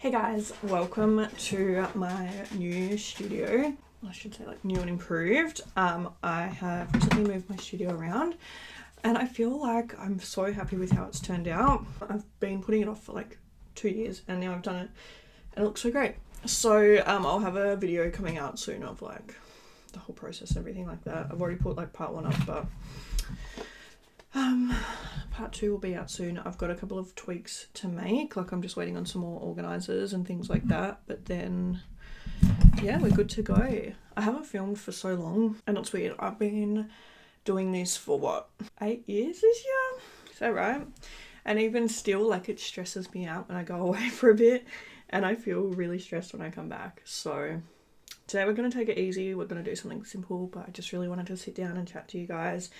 Hey guys, welcome to my new studio. I should say like new and improved. I have recently moved my studio around and I feel like I'm so happy with how it's turned out. I've been putting it off for like 2 years and now I've done it and it looks so great. So I'll have a video coming out soon of like the whole process and everything like that. I've already put like part 1 up, but part 2 will be out soon. I've got a couple of tweaks to make, like I'm just waiting on some more organisers and things like that, but then yeah, we're good to go. I haven't filmed for so long and it's weird. I've been doing this for what, 8 years this year? Is that right? And even still, like, it stresses me out when I go away for a bit and I feel really stressed when I come back. So today we're going to take it easy. We're going to do something simple, but I just really wanted to sit down and chat to you guys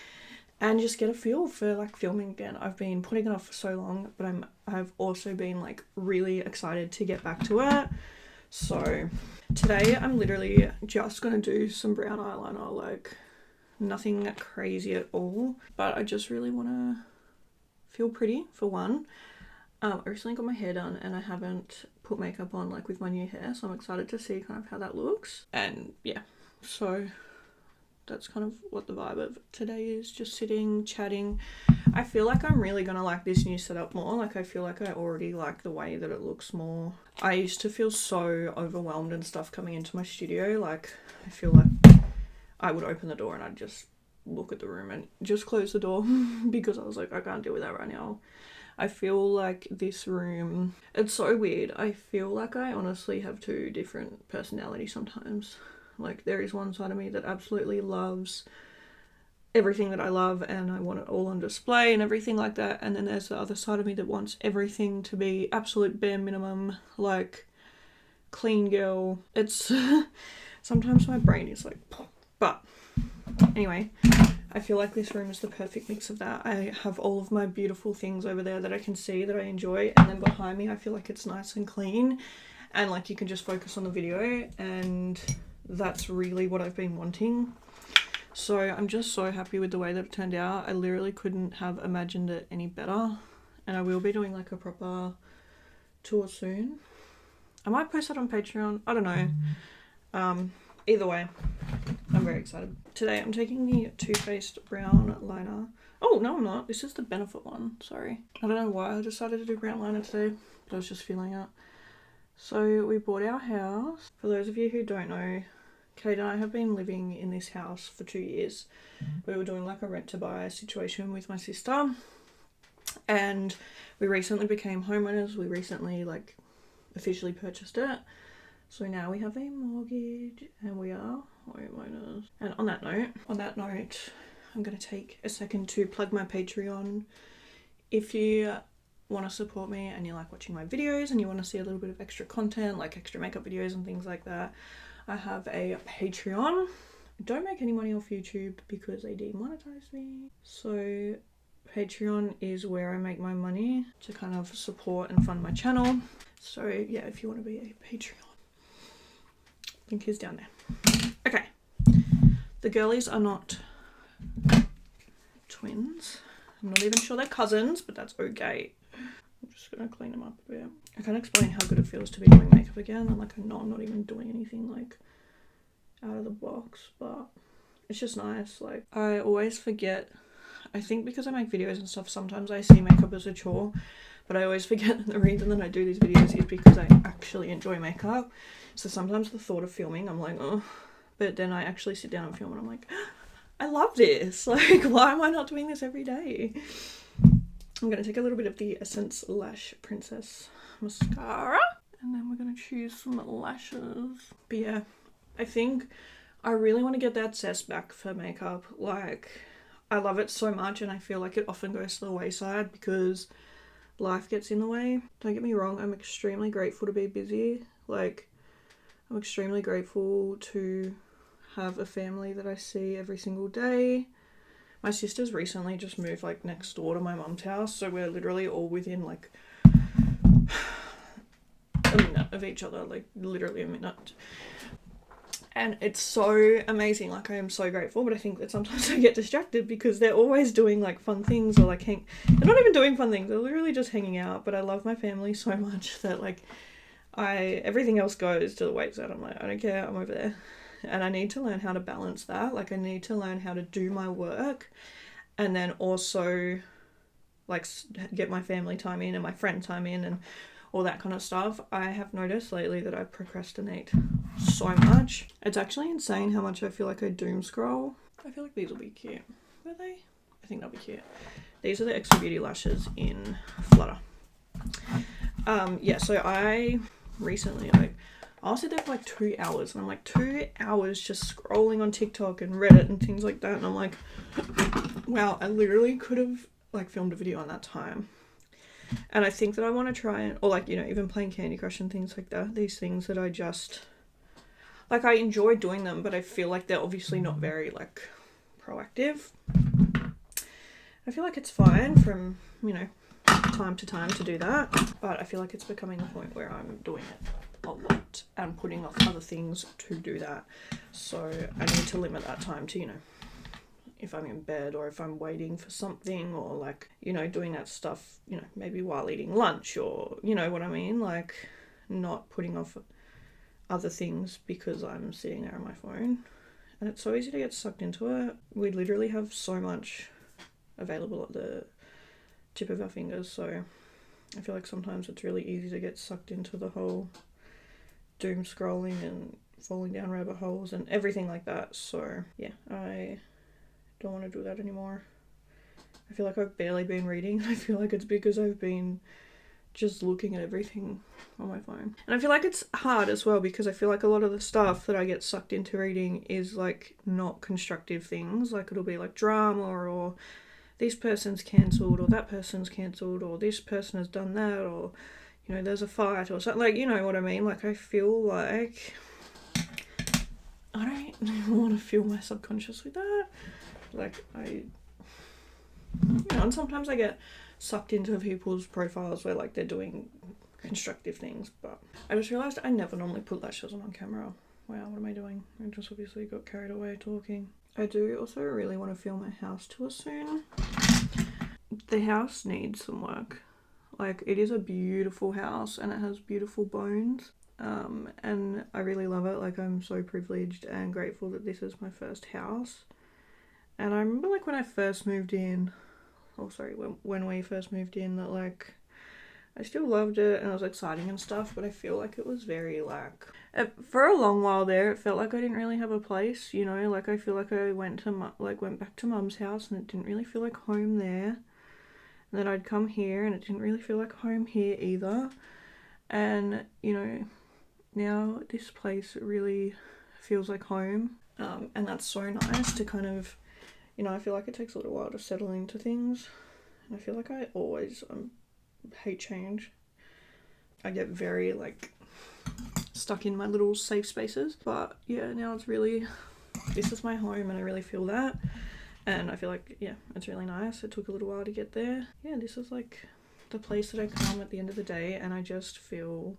and just get a feel for like filming again. I've been putting it off for so long, but I've also been like really excited to get back to it. So today I'm literally just gonna do some brown eyeliner, like nothing crazy at all, but I just really want to feel pretty for one. I recently got my hair done and I haven't put makeup on like with my new hair, so I'm excited to see kind of how that looks. And yeah, so that's kind of what the vibe of today is, just sitting, chatting. I feel like I'm really gonna like this new setup more. Like I feel like I already like the way that it looks more. I used to feel so overwhelmed and stuff coming into my studio. Like I feel like I would open the door and I'd just look at the room and just close the door because I was like, I can't deal with that right now. I feel like this room, it's so weird. I feel like I honestly have 2 different personalities sometimes. Like there is one side of me that absolutely loves everything that I love and I want it all on display and everything like that. And then there's the other side of me that wants everything to be absolute bare minimum, like clean girl. It's sometimes my brain is like, but anyway, I feel like this room is the perfect mix of that. I have all of my beautiful things over there that I can see that I enjoy, and then behind me I feel like it's nice and clean and like you can just focus on the video, and that's really what I've been wanting. So I'm just so happy with the way that it turned out. I literally couldn't have imagined it any better, and I will be doing like a proper tour soon. I might post that on Patreon, I don't know. Either way, I'm very excited. Today I'm taking the Too Faced brown liner. Oh no, I'm not, this is the Benefit one, sorry. I don't know why I decided to do brown liner today, but I was just feeling it. So we bought our house. For those of you who don't know, Kate and I have been living in this house for 2 years. We were doing like a rent to buy situation with my sister, and we recently became homeowners. We recently like officially purchased it. So now we have a mortgage and we are homeowners. And on that note, I'm going to take a second to plug my Patreon. If you want to support me and you like watching my videos and you want to see a little bit of extra content, like extra makeup videos and things like that, I have a Patreon. I don't make any money off YouTube because they demonetize me. So Patreon is where I make my money to kind of support and fund my channel. So yeah, if you want to be a Patreon, link is down there. Okay, the girlies are not twins. I'm not even sure they're cousins, but that's okay. I'm just gonna clean them up a bit. I can't explain how good it feels to be doing makeup again. And like I know I'm not even doing anything like out of the box, but it's just nice. Like I always forget, I think because I make videos and stuff, sometimes I see makeup as a chore, but I always forget that the reason that I do these videos is because I actually enjoy makeup. So sometimes the thought of filming, I'm like, oh, but then I actually sit down and film and I'm like, I love this. Like, why am I not doing this every day? I'm going to take a little bit of the Essence Lash Princess mascara and then we're going to choose some lashes. But yeah, I think I really want to get that cess back for makeup. Like, I love it so much and I feel like it often goes to the wayside because life gets in the way. Don't get me wrong, I'm extremely grateful to be busy. Like, I'm extremely grateful to have a family that I see every single day. My sister's recently just moved like next door to my mum's house, so we're literally all within like a minute of each other, like literally a minute. And it's so amazing, like I am so grateful, but I think that sometimes I get distracted because they're always doing like fun things or like they're not even doing fun things, they're literally just hanging out. But I love my family so much that like everything else goes to the wayside. I'm like, I don't care, I'm over there. And I need to learn how to balance that. Like, I need to learn how to do my work and then also like get my family time in and my friend time in and all that kind of stuff. I have noticed lately that I procrastinate so much. It's actually insane how much I feel like I doom scroll. I feel like these will be cute. Were they? I think they'll be cute. These are the Extra Beauty lashes in Flutter. Yeah, so I recently, like, I was there for like 2 hours, and I'm like, 2 hours just scrolling on TikTok and Reddit and things like that, and I'm like, wow, I literally could have like filmed a video on that time. And I think that I want to try and, or like, you know, even playing Candy Crush and things like that, these things that I just, like, I enjoy doing them, but I feel like they're obviously not very like proactive. I feel like it's fine from, you know, time to time to do that, but I feel like it's becoming a point where I'm doing it a lot and putting off other things to do that. So I need to limit that time to, you know, if I'm in bed or if I'm waiting for something, or like, you know, doing that stuff, you know, maybe while eating lunch, or, you know what I mean, like not putting off other things because I'm sitting there on my phone. And it's so easy to get sucked into it. We literally have so much available at the tip of our fingers, so I feel like sometimes it's really easy to get sucked into the whole doom scrolling and falling down rabbit holes and everything like that. So yeah, I don't want to do that anymore. I feel like I've barely been reading. I feel like it's because I've been just looking at everything on my phone. And I feel like it's hard as well because I feel like a lot of the stuff that I get sucked into reading is like not constructive things. Like it'll be like drama, or this person's cancelled, or that person's cancelled, or this person has done that, or, you know, there's a fight or something. Like, you know what I mean? Like, I feel like I don't want to fill my subconscious with that. Like, you know, and sometimes I get sucked into people's profiles where, like, they're doing constructive things, but I just realised I never normally put lashes on camera. Wow, what am I doing? I just obviously got carried away talking. I do also really want to fill my house tour soon. The house needs some work. Like, it is a beautiful house and it has beautiful bones. And I really love it. Like, I'm so privileged and grateful that this is my first house. And I remember, like, when I first moved in, when we first moved in, that, like, I still loved it and it was exciting and stuff, but I feel like it was very, like, for a long while there, it felt like I didn't really have a place, you know, like, I feel like I went back to mum's house and it didn't really feel like home there. And then I'd come here and it didn't really feel like home here either. And, you know, now this place really feels like home. And that's so nice to kind of, you know, I feel like it takes a little while to settle into things. And I feel like I always hate change. I get very, like, stuck in my little safe spaces. But yeah, now it's really, this is my home and I really feel that. And I feel like, yeah, it's really nice. It took a little while to get there. Yeah, this is like the place that I come at the end of the day, and I just feel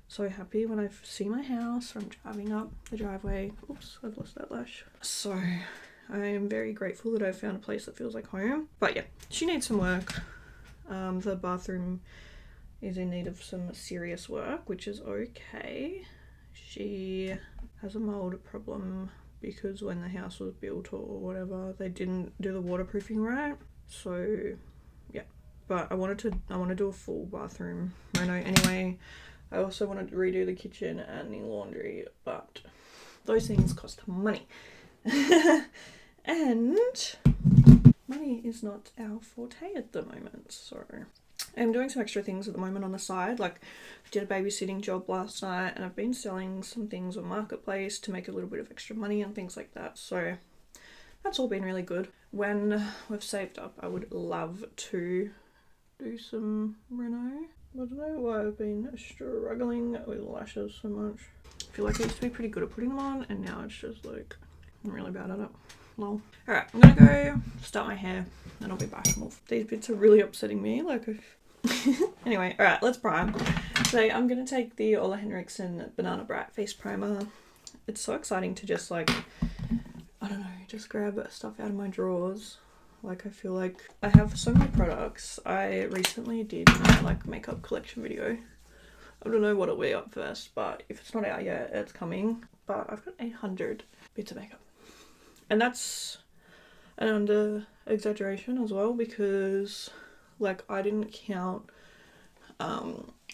so happy when I see my house or I'm driving up the driveway. Oops, I've lost that lash. So I am very grateful that I found a place that feels like home. But yeah, she needs some work. The bathroom is in need of some serious work, which is okay. She has a mold problem because when the house was built or whatever, they didn't do the waterproofing right. So yeah, but I want to do a full bathroom reno anyway. I also want to redo the kitchen and the laundry, but those things cost money. And money is not our forte at the moment, so I'm doing some extra things at the moment on the side. Like, I did a babysitting job last night and I've been selling some things on Marketplace to make a little bit of extra money and things like that. So that's all been really good. When we've saved up, I would love to do some reno. I don't know why I've been struggling with lashes so much. I feel like I used to be pretty good at putting them on and now it's just like, I'm really bad at it. Lol. Alright, I'm gonna go start my hair and I'll be back. These bits are really upsetting me. Like, anyway, alright, let's prime. Today I'm gonna take the Ole Henriksen Banana Bright Face Primer. It's so exciting to just, like, I don't know, just grab stuff out of my drawers. Like, I feel like I have so many products. I recently did my, like, makeup collection video I don't know what it'll be up first, but if it's not out yet, it's coming. But I've got 800 bits of makeup. And that's an under exaggeration as well, because like I didn't count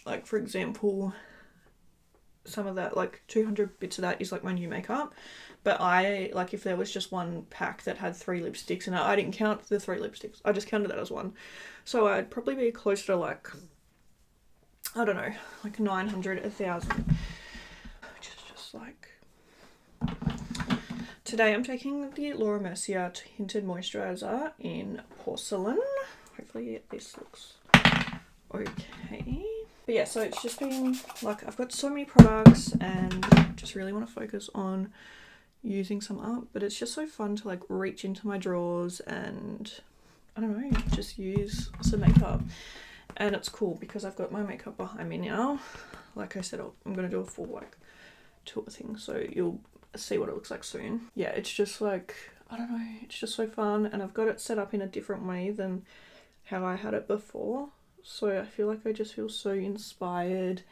like for example some of that, like 200 bits of that is like my new makeup, but I like if there was just one pack that had 3 lipsticks in it, I didn't count the 3 lipsticks, I just counted that as one. So I'd probably be closer to like, I don't know, like 900, 1,000, which is just like. Today I'm taking the Laura Mercier Tinted Moisturiser in Porcelain. Hopefully this looks okay. But yeah, so it's just been like I've got so many products and just really want to focus on using some up, but it's just so fun to like reach into my drawers and I don't know, just use some makeup. And it's cool because I've got my makeup behind me now. Like I said, I'm going to do a full like tour thing, so you'll see what it looks like soon. Yeah, it's just like, I don't know, it's just so fun, and I've got it set up in a different way than how I had it before. So I feel like I just feel so inspired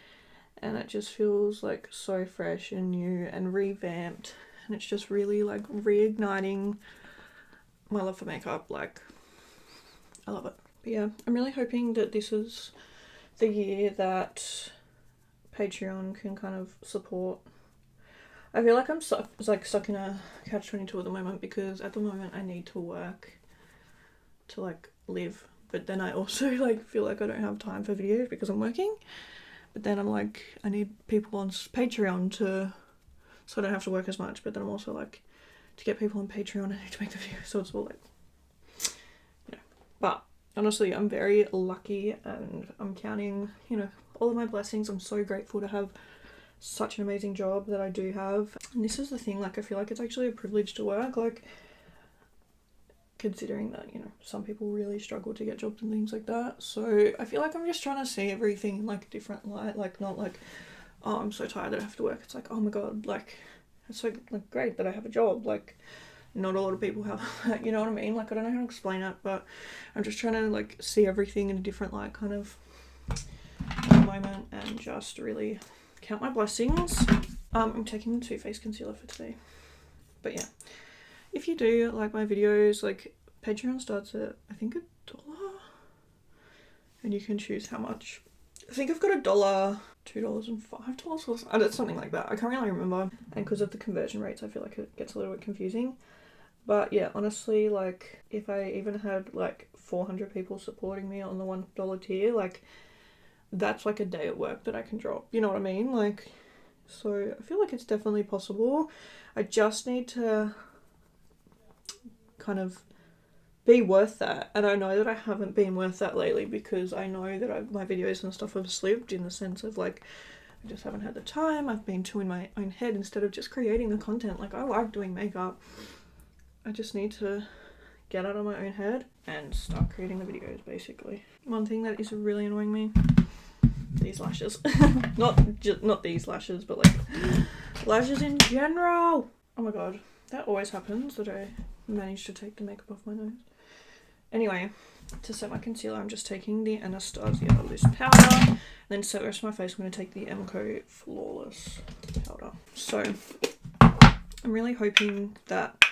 and it just feels like so fresh and new and revamped, and it's just really like reigniting my love for makeup. Like I love it. But yeah, I'm really hoping that this is the year that Patreon can kind of support. I feel like I'm stuck in a catch-22 at the moment, because at the moment I need to work to like live, but then I also like feel like I don't have time for videos because I'm working. But then I'm like, I need people on Patreon so I don't have to work as much, but then I'm also like, to get people on Patreon I need to make the videos, so it's all like, you know. But honestly, I'm very lucky and I'm counting, you know, all of my blessings. I'm so grateful to have such an amazing job that I do have. And this is the thing, like I feel like it's actually a privilege to work, like considering that, you know, some people really struggle to get jobs and things like that. So I feel like I'm just trying to see everything in like a different light, like not like, oh, I'm so tired that I have to work. It's like, oh my god, like it's so like great that I have a job. Like not a lot of people have that, you know what I mean? Like I don't know how to explain it, but I'm just trying to like see everything in a different light kind of at the moment and just really count my blessings. I'm taking the Too Faced concealer for today. But yeah, if you do like my videos, like Patreon starts at I think $1, and you can choose how much. I think I've got $1, $2 and $5 or something like that. I can't really remember, and because of the conversion rates I feel like it gets a little bit confusing. But yeah, honestly, like if I even had like 400 people supporting me on the $1 tier, like that's like a day at work that I can drop, you know what I mean? Like, so I feel like it's definitely possible. I just need to kind of be worth that, and I know that I haven't been worth that lately, because I know that my videos and stuff have slipped, in the sense of like I just haven't had the time. I've been too in my own head instead of just creating the content. Like I like doing makeup, I just need to get out of my own head and start creating the videos, basically. One thing that is really annoying me, these lashes. not these lashes, but like lashes in general. Oh my god, that always happens, that I manage to take the makeup off my nose. Anyway, to set my concealer, I'm just taking the Anastasia loose powder. And then to set the rest of my face, I'm going to take the Emco Flawless powder. So I'm really hoping that,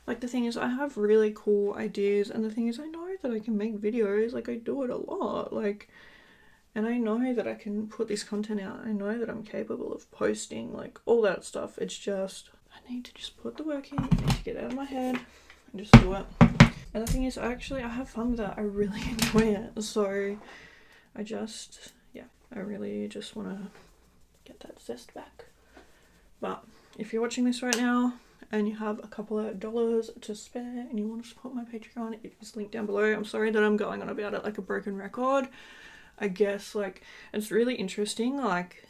like, the thing is, I have really cool ideas, and the thing is, I know that I can make videos, like I do it a lot, like, and I know that I can put this content out. I know that I'm capable of posting, like all that stuff. It's just, I need to just put the work in, I need to get out of my head and just do it. And the thing is, I have fun with that. I really enjoy it. So I really just want to get that zest back. But if you're watching this right now and you have a couple of dollars to spare and you want to support my Patreon, it is linked down below. I'm sorry that I'm going on about it like a broken record. I guess, like, it's really interesting, like,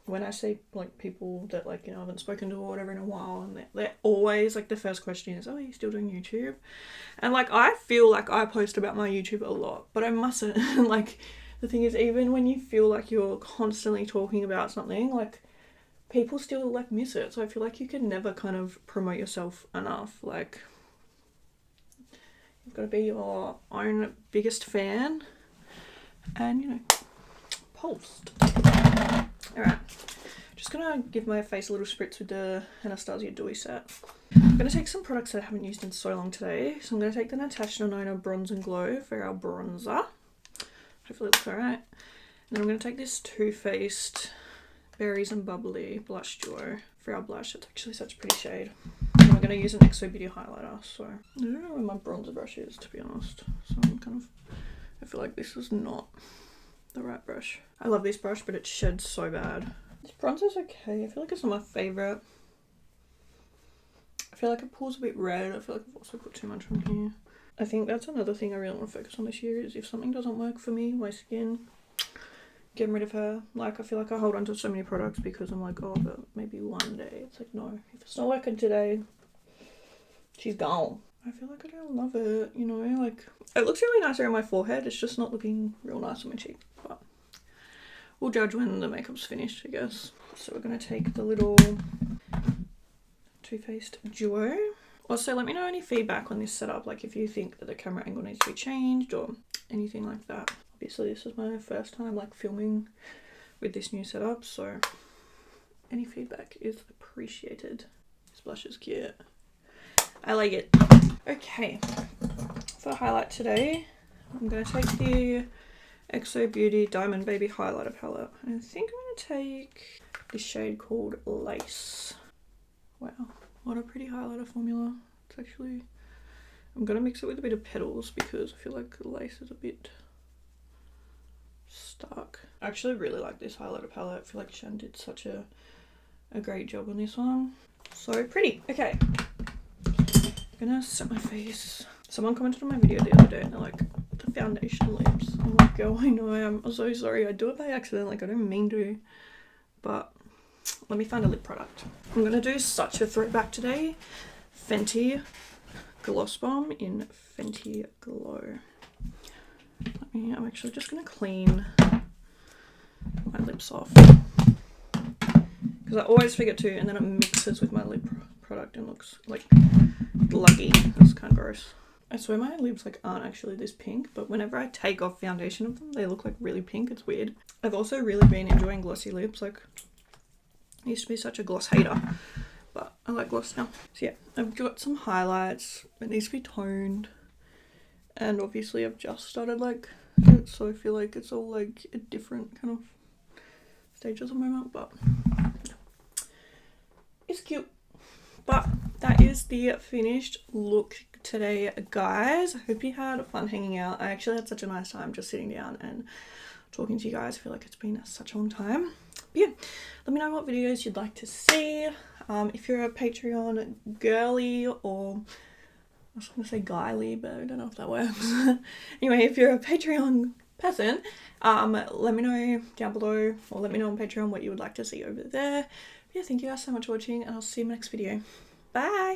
when I see, like, people that, like, you know, I haven't spoken to or whatever in a while, and they're always, like, the first question is, oh, are you still doing YouTube? And, like, I feel like I post about my YouTube a lot, but I mustn't. Like, the thing is, even when you feel like you're constantly talking about something, like, people still, like, miss it. So I feel like you can never kind of promote yourself enough. Like, you've got to be your own biggest fan. And, you know, post. Alright, just gonna give my face a little spritz with the Anastasia Dewy set. I'm gonna take some products that I haven't used in so long today. So I'm gonna take the Natasha Denona Bronze and Glow for our bronzer. Hopefully it looks alright. And then I'm gonna take this Too Faced Berries and Bubbly Blush Duo for our blush. It's actually such a pretty shade. And I'm gonna use an XO Beauty highlighter. So I don't know where my bronzer brush is, to be honest. So I feel like this is not the right brush. I love this brush, but it sheds so bad. This bronzer's okay. I feel like it's not my favourite. I feel like it pulls a bit red. I feel like I've also put too much on here. I think that's another thing I really want to focus on this year is if something doesn't work for me, my skin, getting rid of her. Like, I feel like I hold on to so many products because I'm like, oh, but maybe one day. It's like, no, if it's not working today, she's gone. I feel like I don't love it, you know, like, it looks really nice around my forehead. It's just not looking real nice on my cheek, but we'll judge when the makeup's finished, I guess. So we're going to take the little Too Faced Duo. Also, let me know any feedback on this setup, like if you think that the camera angle needs to be changed or anything like that. Obviously, this is my first time like filming with this new setup, so any feedback is appreciated. This blush is cute. I like it. Okay, for highlight today, I'm going to take the XO Beauty Diamond Baby Highlighter Palette. I think I'm going to take this shade called Lace. Wow. What a pretty highlighter formula. It's actually, I'm going to mix it with a bit of Petals because I feel like Lace is a bit stuck. I actually really like this highlighter palette. I feel like Shan did such a great job on this one. So pretty. Okay. I'm going to set my face. Someone commented on my video the other day and they're like, the foundation lips. I'm like, oh, I know, I'm so sorry. I do it by accident. Like, I don't mean to. But let me find a lip product. I'm going to do such a throwback today. Fenty Gloss Bomb in Fenty Glow. I'm actually just going to clean my lips off. Because I always forget to, and then it mixes with my lip product and looks like gluggy. That's kind of gross. I swear my lips like aren't actually this pink, but whenever I take off foundation of them, they look like really pink. It's weird. I've also really been enjoying glossy lips. Like, I used to be such a gloss hater, but I like gloss now. So yeah, I've got some highlights. It needs to be toned. And obviously I've just started like it, so I feel like it's all like a different kind of stages at the moment, but it's cute. But that is the finished look today, guys. I hope you had fun hanging out. I actually had such a nice time just sitting down and talking to you guys. I feel like it's been such a long time. But yeah, let me know what videos you'd like to see. If you're a Patreon girly, or I was going to say guyly, but I don't know if that works. Anyway, if you're a Patreon person, let me know down below, or let me know on Patreon what you would like to see over there. But yeah, thank you guys so much for watching, and I'll see you in my next video. Bye!